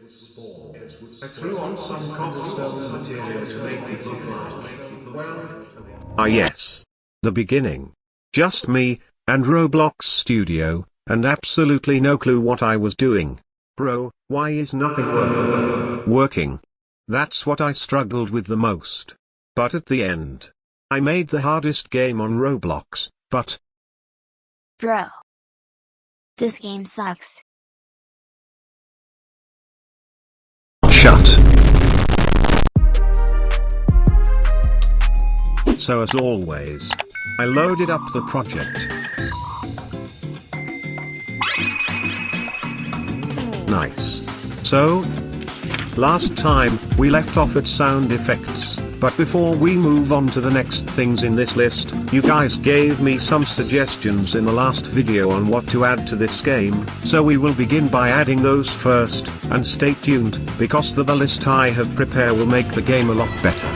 I threw on some cobblestone material to make it look like, well... Ah yes. The beginning. Just me, and Roblox Studio, and absolutely no clue what I was doing. Bro, why is nothing working? That's what I struggled with the most. But at the end, I made the hardest game on Roblox, but... Bro. This game sucks. Shut. So as always, I loaded up the project. Nice. So, last time, we left off at sound effects, but before we move on to the next things in this list, you guys gave me some suggestions in the last video on what to add to this game, so we will begin by adding those first, and stay tuned, because the list I have prepared will make the game a lot better.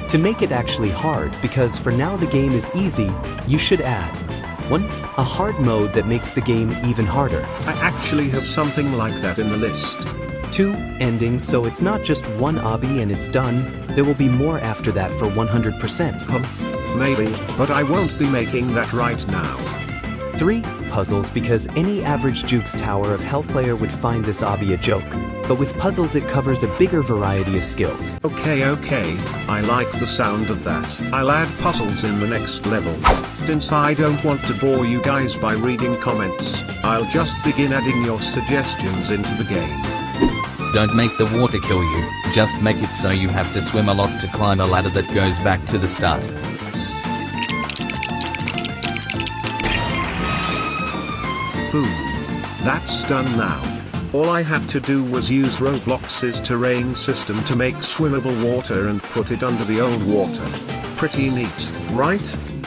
To make it actually hard, because for now the game is easy, you should add 1. A hard mode that makes the game even harder. I actually have something like that in the list. 2. Endings, so it's not just one obby and it's done, there will be more after that for 100%. Maybe, but I won't be making that right now. 3. Puzzles, because any average Jukes Tower of Hell player would find this obby a joke. But with puzzles it covers a bigger variety of skills. Okay, I like the sound of that. I'll add puzzles in the next levels. Since I don't want to bore you guys by reading comments, I'll just begin adding your suggestions into the game. Don't make the water kill you, just make it so you have to swim a lot to climb a ladder that goes back to the start. Boom. That's done now. All I had to do was use Roblox's terrain system to make swimmable water and put it under the old water. Pretty neat, right?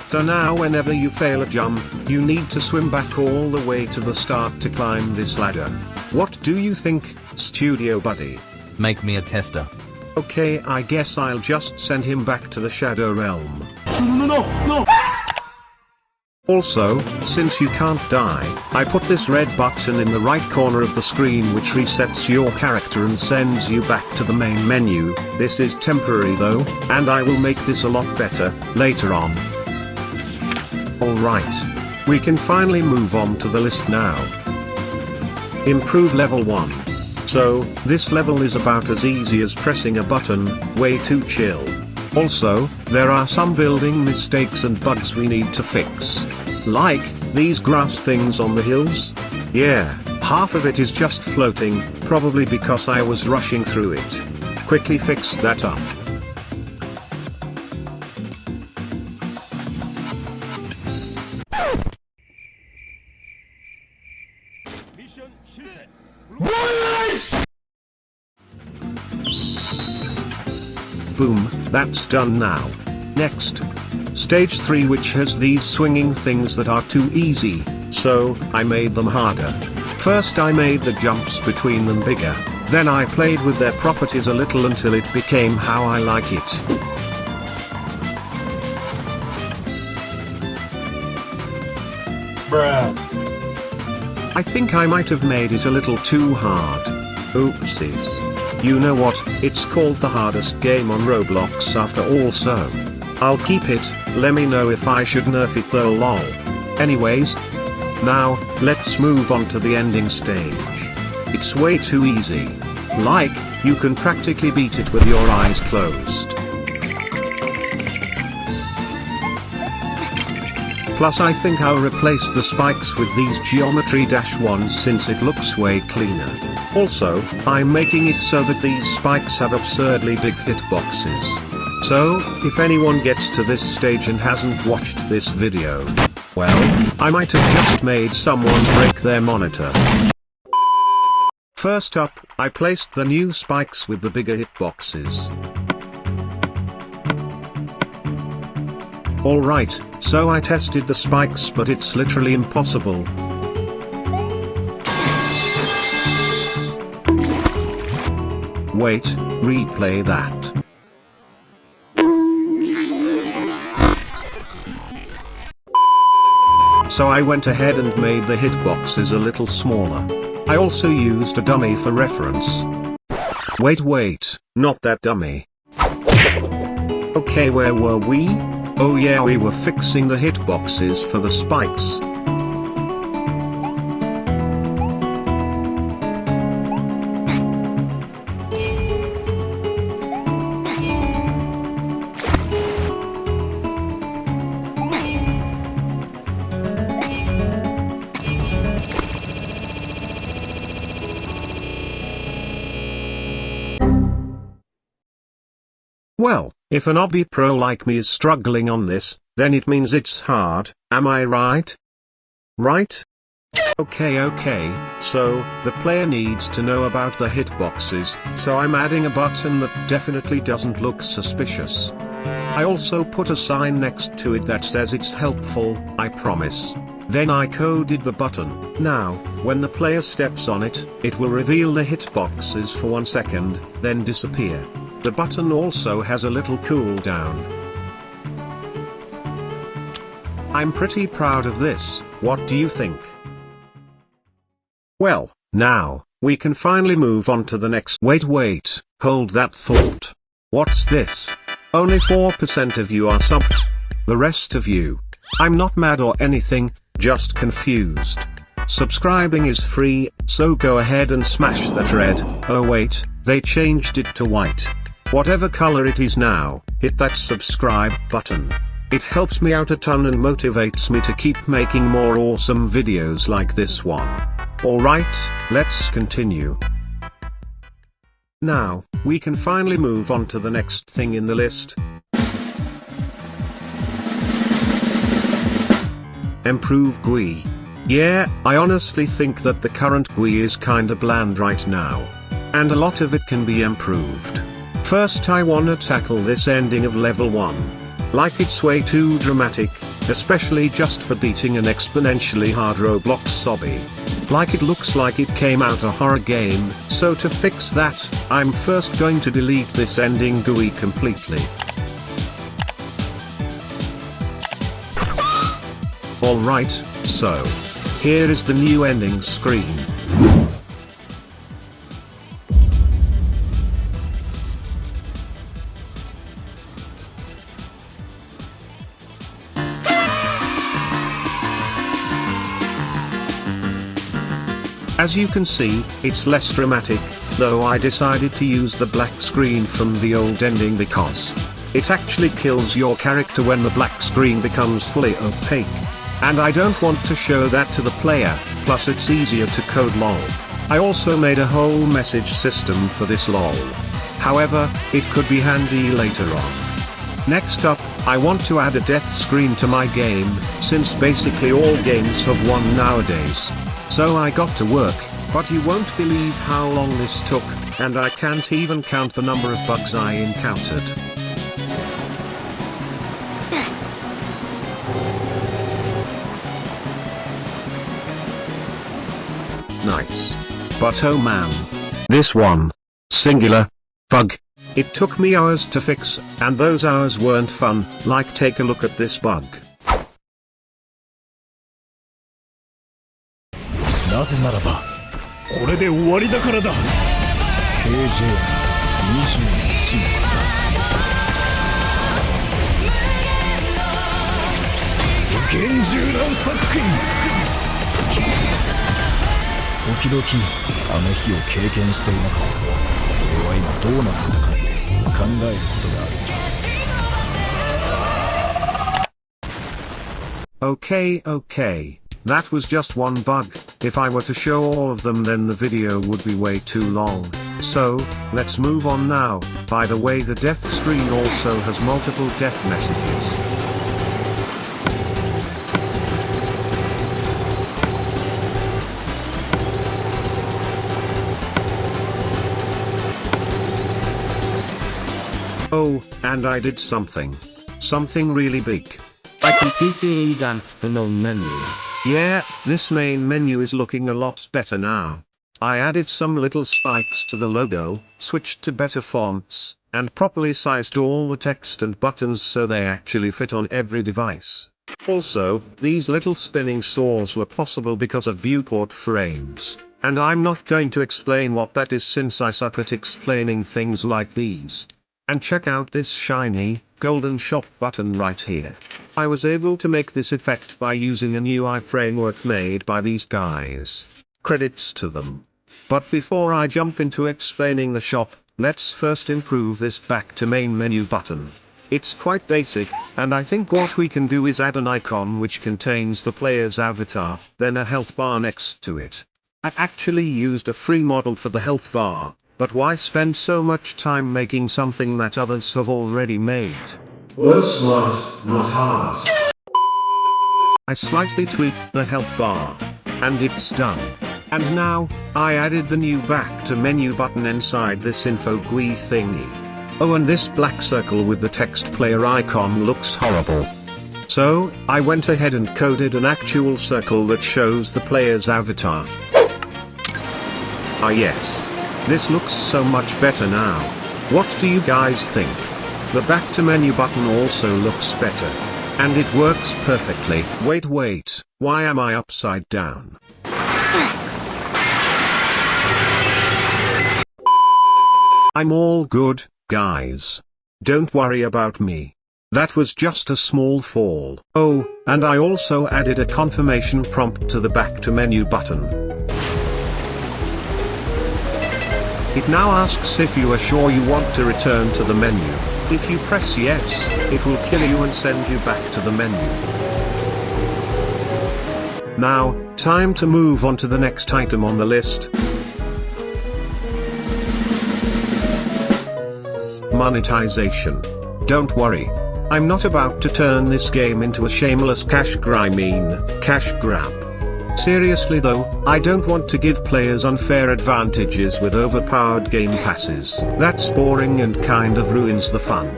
So now whenever you fail a jump, you need to swim back all the way to the start to climb this ladder. What do you think, Studio Buddy? Make me a tester. Okay, I guess I'll just send him back to the Shadow Realm. No! Also, since you can't die, I put this red button in the right corner of the screen which resets your character and sends you back to the main menu. This is temporary though, and I will make this a lot better, later on. Alright. We can finally move on to the list now. Improve level 1. So, this level is about as easy as pressing a button, way too chill. Also, there are some building mistakes and bugs we need to fix. Like, these grass things on the hills? Yeah, half of it is just floating, probably because I was rushing through it. Quickly fix that up. Boom, that's done now. Next. Stage 3, which has these swinging things that are too easy, so I made them harder. First I made the jumps between them bigger, then I played with their properties a little until it became how I like it. Bruh. I think I might have made it a little too hard. Oopsies. You know what, it's called the hardest game on Roblox after all, so I'll keep it. Let me know if I should nerf it though, lol. Anyways, now, let's move on to the ending stage. It's way too easy. Like, you can practically beat it with your eyes closed. Plus I think I'll replace the spikes with these geometry dash ones since it looks way cleaner. Also, I'm making it so that these spikes have absurdly big hitboxes. So, if anyone gets to this stage and hasn't watched this video, well, I might have just made someone break their monitor. First up, I placed the new spikes with the bigger hitboxes. Alright, so I tested the spikes but it's literally impossible. Wait, replay that. So I went ahead and made the hitboxes a little smaller. I also used a dummy for reference. Wait, not that dummy. Okay, where were we? Oh yeah, we were fixing the hitboxes for the spikes. Well, if an obby pro like me is struggling on this, then it means it's hard, am I right? Right? Okay, so, the player needs to know about the hitboxes, so I'm adding a button that definitely doesn't look suspicious. I also put a sign next to it that says it's helpful, I promise. Then I coded the button. Now, when the player steps on it, it will reveal the hitboxes for 1 second, then disappear. The button also has a little cooldown. I'm pretty proud of this, what do you think? Well, now, we can finally move on to the next. Wait, hold that thought. What's this? Only 4% of you are subbed. The rest of you. I'm not mad or anything, just confused. Subscribing is free, so go ahead and smash that red, oh wait, they changed it to white. Whatever color it is now, hit that subscribe button. It helps me out a ton and motivates me to keep making more awesome videos like this one. Alright, let's continue. Now, we can finally move on to the next thing in the list. Improve GUI. Yeah, I honestly think that the current GUI is kinda bland right now. And a lot of it can be improved. First I wanna tackle this ending of level 1. Like it's way too dramatic, especially just for beating an exponentially hard Roblox obby. Like it looks like it came out a horror game, so to fix that, I'm first going to delete this ending GUI completely. Alright, so, here is the new ending screen. As you can see, it's less dramatic, though I decided to use the black screen from the old ending because it actually kills your character when the black screen becomes fully opaque. And I don't want to show that to the player, plus it's easier to code lol. I also made a whole message system for this lol. However, it could be handy later on. Next up, I want to add a death screen to my game, since basically all games have one nowadays. So I got to work, but you won't believe how long this took, and I can't even count the number of bugs I encountered. Nice. But oh man. This one. Singular. Bug. It took me hours to fix, and those hours weren't fun, like take a look at this bug. なぜならばこれで終わりだからだ KJ21 のこと厳重な作品時々あの日を経験していなかった俺は今どうなってるかって考えることがある Okay. That was just one bug. If I were to show all of them then the video would be way too long. So, let's move on now. By the way, the death screen also has multiple death messages. Oh, and I did something. Something really big. I completely revamped the main menu. Yeah, this main menu is looking a lot better now. I added some little spikes to the logo, switched to better fonts, and properly sized all the text and buttons so they actually fit on every device. Also, these little spinning saws were possible because of viewport frames. And I'm not going to explain what that is since I suck at explaining things like these. And check out this shiny, golden shop button right here. I was able to make this effect by using a new UI framework made by these guys. Credits to them. But before I jump into explaining the shop, let's first improve this back to main menu button. It's quite basic, and I think what we can do is add an icon which contains the player's avatar, then a health bar next to it. I actually used a free model for the health bar, but why spend so much time making something that others have already made? Work smart, not hard. I slightly tweaked the health bar, and it's done. And now, I added the new back to menu button inside this info GUI thingy. Oh, and this black circle with the text player icon looks horrible. So, I went ahead and coded an actual circle that shows the player's avatar. Ah yes. This looks so much better now. What do you guys think? The back to menu button also looks better. And it works perfectly. Wait, why am I upside down? I'm all good, guys. Don't worry about me. That was just a small fall. Oh, and I also added a confirmation prompt to the back to menu button. It now asks if you are sure you want to return to the menu. If you press yes, it will kill you and send you back to the menu. Now, time to move on to the next item on the list. Monetization. Don't worry. I'm not about to turn this game into a shameless cash grab. Seriously though, I don't want to give players unfair advantages with overpowered game passes. That's boring and kind of ruins the fun.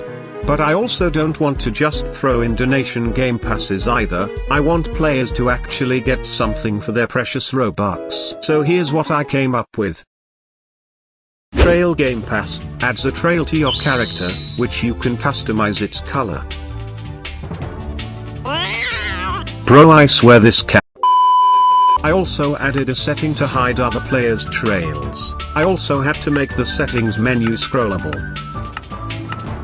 But I also don't want to just throw in donation game passes either. I want players to actually get something for their precious Robux. So here's what I came up with. Trail Game Pass adds a trail to your character, which you can customize its color. Bro, I swear this cat. I also added a setting to hide other players' trails. I also had to make the settings menu scrollable.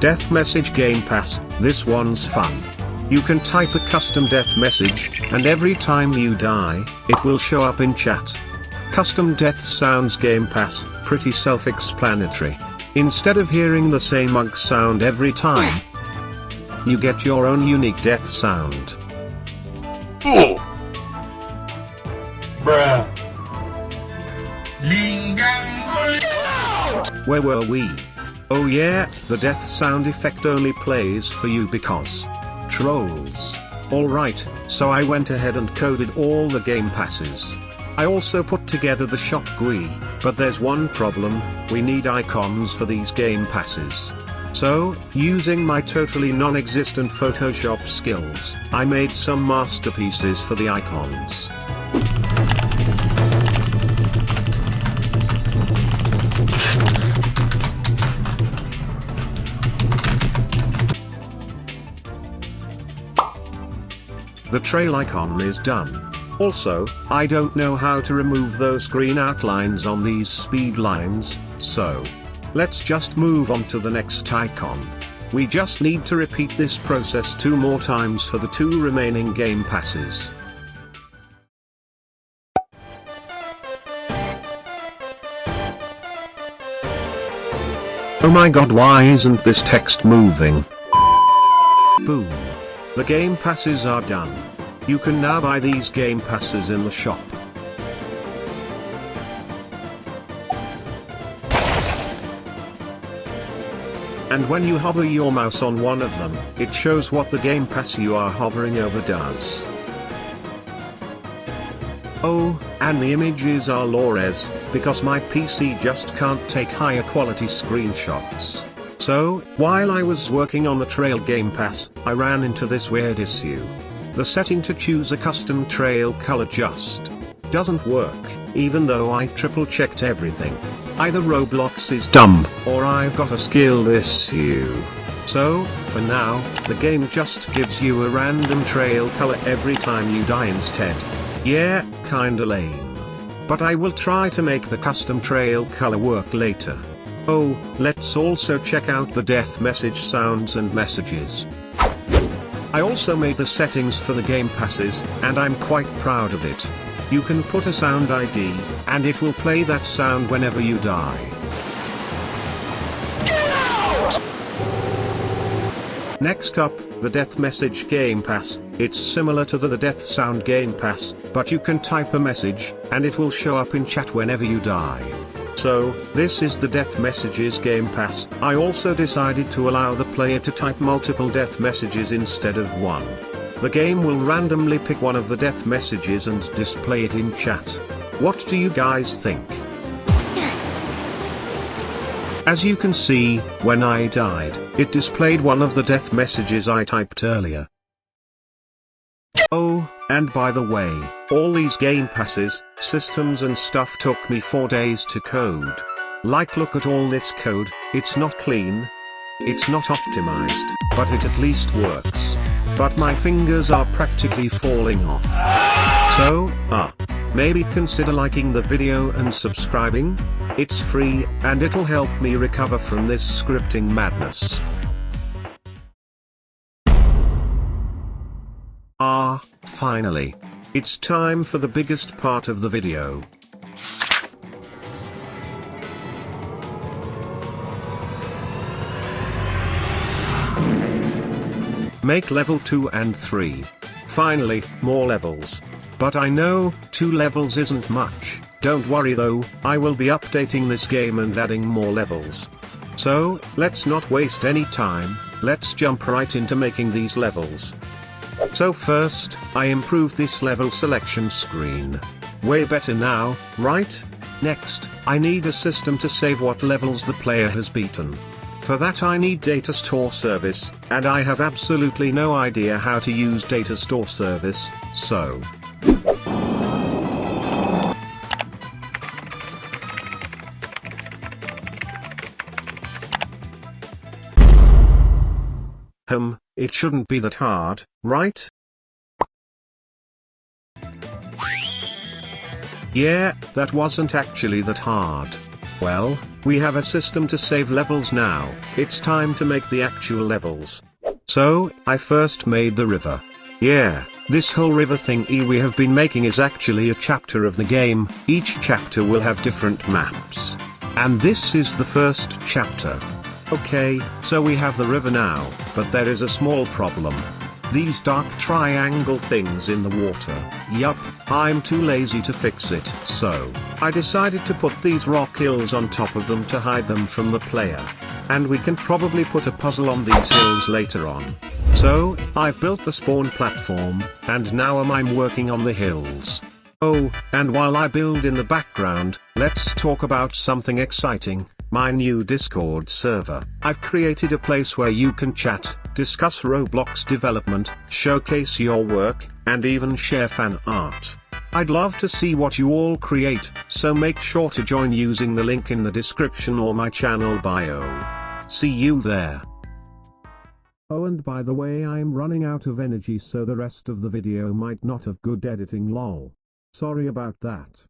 Death Message Game Pass, this one's fun. You can type a custom death message, and every time you die, it will show up in chat. Custom Death Sounds Game Pass, pretty self-explanatory. Instead of hearing the same ugh sound every time, you get your own unique death sound. Bruh. Where were we? Oh yeah, the death sound effect only plays for you because trolls. Alright, so I went ahead and coded all the game passes. I also put together the shop GUI, but there's one problem, we need icons for these game passes. So, using my totally non-existent Photoshop skills, I made some masterpieces for the icons. The trail icon is done. Also, I don't know how to remove those green outlines on these speed lines, so let's just move on to the next icon. We just need to repeat this process 2 more times for the 2 remaining game passes. Oh my god, why isn't this text moving? Boom. The game passes are done. You can now buy these game passes in the shop. And when you hover your mouse on one of them, it shows what the game pass you are hovering over does. Oh, and the images are low-res, because my PC just can't take higher quality screenshots. So, while I was working on the Trail Game Pass, I ran into this weird issue. The setting to choose a custom trail color just doesn't work, even though I triple-checked everything. Either Roblox is dumb, or I've got a skill issue. So, for now, the game just gives you a random trail color every time you die instead. Yeah, kinda lame. but I will try to make the custom trail color work later. Oh, let's also check out the death message sounds and messages. I also made the settings for the game passes, and I'm quite proud of it. You can put a sound ID, and it will play that sound whenever you die. Next up, the Death Message Game Pass. It's similar to the Death Sound Game Pass, but you can type a message, and it will show up in chat whenever you die. So, this is the Death Messages Game Pass. I also decided to allow the player to type multiple death messages instead of one. The game will randomly pick one of the death messages and display it in chat. What do you guys think? As you can see, when I died, it displayed one of the death messages I typed earlier. Oh, and by the way, all these game passes, systems and stuff took me 4 days to code. Like, look at all this code, it's not clean. It's not optimized, but it at least works. But my fingers are practically falling off. So, maybe consider liking the video and subscribing? It's free, and it'll help me recover from this scripting madness. Finally. It's time for the biggest part of the video. Make level 2 and 3. Finally, more levels. But I know, 2 levels isn't much. Don't worry though, I will be updating this game and adding more levels. So, let's not waste any time, let's jump right into making these levels. So first, I improved this level selection screen. Way better now, right? Next, I need a system to save what levels the player has beaten. For that I need data store service, and I have absolutely no idea how to use data store service, so. It shouldn't be that hard, right? Yeah, that wasn't actually that hard. Well, we have a system to save levels now, it's time to make the actual levels. So, I first made the river. Yeah, this whole river thingy we have been making is actually a chapter of the game, each chapter will have different maps. And this is the first chapter. Okay, so we have the river now, but there is a small problem. These dark triangle things in the water. Yup, I'm too lazy to fix it, so I decided to put these rock hills on top of them to hide them from the player. And we can probably put a puzzle on these hills later on. So, I've built the spawn platform, and now I'm working on the hills. Oh, and while I build in the background, let's talk about something exciting. My new Discord server. I've created a place where you can chat, discuss Roblox development, showcase your work, and even share fan art. I'd love to see what you all create, so make sure to join using the link in the description or my channel bio. See you there. Oh, and by the way, I'm running out of energy, so the rest of the video might not have good editing, lol. Sorry about that.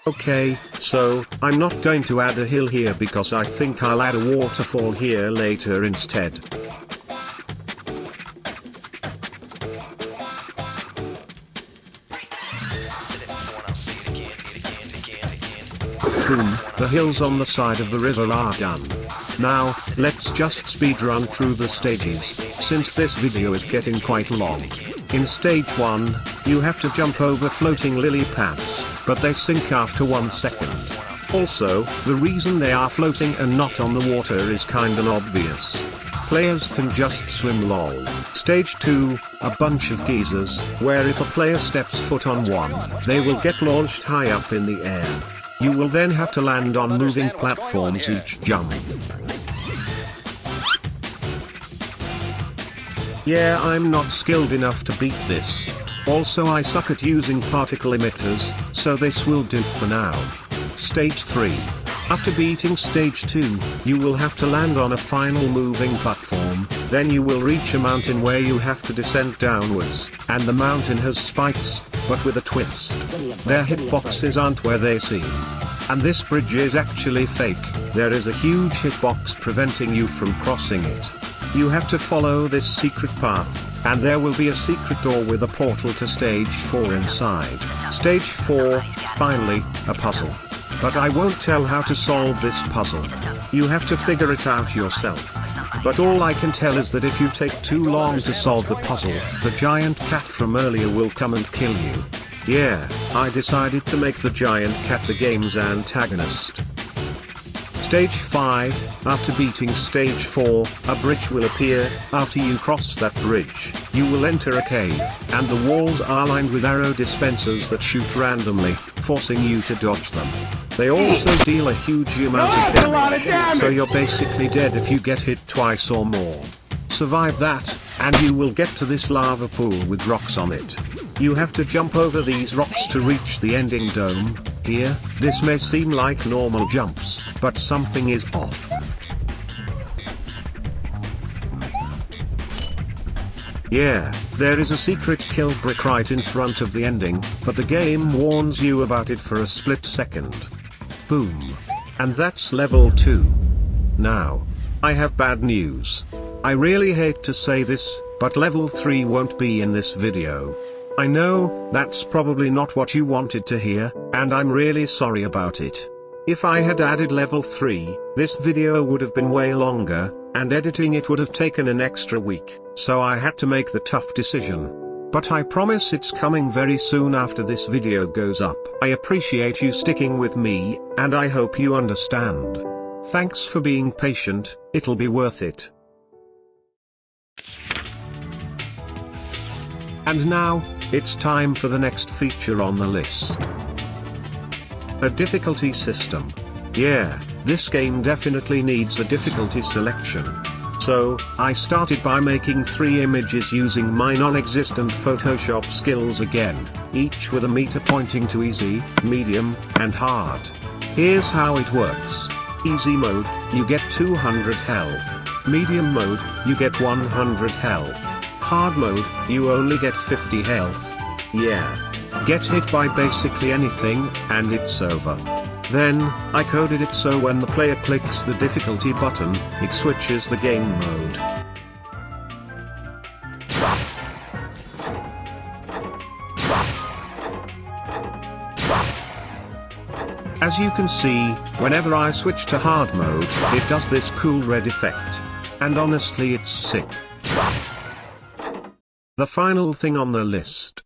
Okay, so, I'm not going to add a hill here because I think I'll add a waterfall here later instead. Boom, the hills on the side of the river are done. Now, let's just speed run through the stages, since this video is getting quite long. In stage 1, you have to jump over floating lily pads, but they sink after 1 second. Also, the reason they are floating and not on the water is kinda obvious. Players can just swim, lol. Stage 2, a bunch of geysers, where if a player steps foot on one, they will get launched high up in the air. You will then have to land on moving platforms each jump. Yeah, I'm not skilled enough to beat this. Also, I suck at using particle emitters, so this will do for now. Stage 3. After beating stage 2, you will have to land on a final moving platform, then you will reach a mountain where you have to descend downwards, and the mountain has spikes, but with a twist. Their hitboxes aren't where they seem. And this bridge is actually fake. There is a huge hitbox preventing you from crossing it. You have to follow this secret path, and there will be a secret door with a portal to stage 4 inside. Stage 4, finally, a puzzle. But I won't tell how to solve this puzzle. You have to figure it out yourself. But all I can tell is that if you take too long to solve the puzzle, the giant cat from earlier will come and kill you. Yeah, I decided to make the giant cat the game's antagonist. Stage 5, after beating stage 4, a bridge will appear. After you cross that bridge, you will enter a cave, and the walls are lined with arrow dispensers that shoot randomly, forcing you to dodge them. They also deal a huge amount of damage, so you're basically dead if you get hit twice or more. Survive that, and you will get to this lava pool with rocks on it. You have to jump over these rocks to reach the ending dome. Here, this may seem like normal jumps, but something is off. Yeah, there is a secret kill brick right in front of the ending, but the game warns you about it for a split second. Boom. And that's level 2. Now, I have bad news. I really hate to say this, but level 3 won't be in this video. I know, that's probably not what you wanted to hear, and I'm really sorry about it. If I had added level 3, this video would have been way longer, and editing it would have taken an extra week, so I had to make the tough decision. But I promise it's coming very soon after this video goes up. I appreciate you sticking with me, and I hope you understand. Thanks for being patient, it'll be worth it. And now, it's time for the next feature on the list. A difficulty system. Yeah, this game definitely needs a difficulty selection. So, I started by making 3 images using my non-existent Photoshop skills again, each with a meter pointing to easy, medium, and hard. Here's how it works. Easy mode, you get 200 health. Medium mode, you get 100 health. Hard mode, you only get 50 health. Yeah. Get hit by basically anything, and it's over. Then, I coded it so when the player clicks the difficulty button, it switches the game mode. As you can see, whenever I switch to hard mode, it does this cool red effect. And honestly, it's sick. The final thing on the list.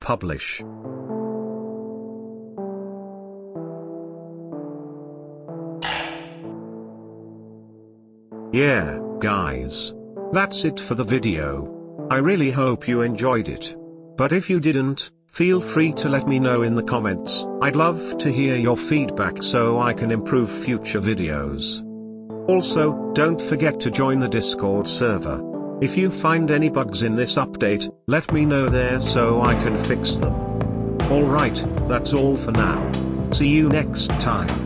Publish. Yeah, guys. That's it for the video. I really hope you enjoyed it. But if you didn't, feel free to let me know in the comments. I'd love to hear your feedback so I can improve future videos. Also, don't forget to join the Discord server. If you find any bugs in this update, let me know there so I can fix them. Alright, that's all for now. See you next time.